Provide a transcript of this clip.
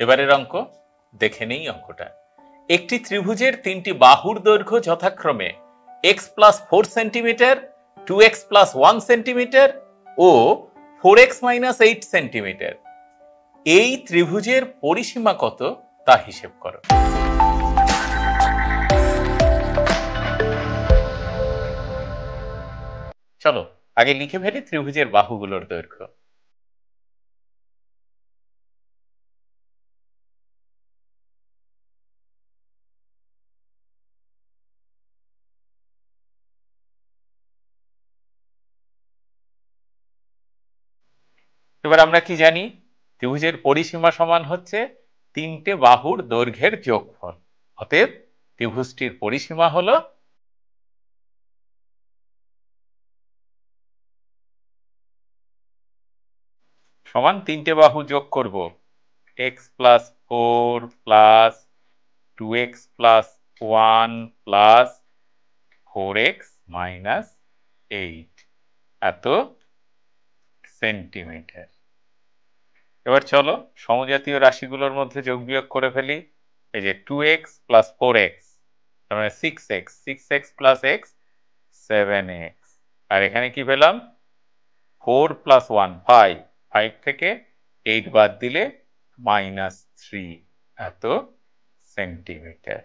এবারের অঙ্ক দেখে নেই অঙ্কটা। একটি ত্রিভুজের তিনটি বাহুর দৈর্ঘ্য যথাক্রমে x+4 সেন্টিমিটার, 2x+1 সেন্টিমিটার ও 4x-8 সেন্টিমিটার। এই ত্রিভুজের পরিসীমা কত তা হিসেব করো। চলো আগে লিখে ফেলি ত্রিভুজের বাহুগুলোর দৈর্ঘ্য। এবার আমরা কি জানি? ত্রিভুজের পরিসীমা সমান হচ্ছে তিনটে বাহুর দৈর্ঘ্যের যোগফল। অতএব ত্রিভুজটির পরিসীমা হলো সমান তিনটে বাহু যোগ করব x+4 plus 2x+1 plus 4x-8 এত সেন্টিমিটার। এবার চলো সমজাতীয় রাশিগুলোর মধ্যে যোগ বিয়োগ করে ফেলি। এই যে 2x প্লাস 4x তার মানে 6x, 6x plus x 7x, আর এখানে কি পেলাম 4 প্লাস 1 5, 5 থেকে 8 বাদ দিলে -3 এত সেন্টিমিটার।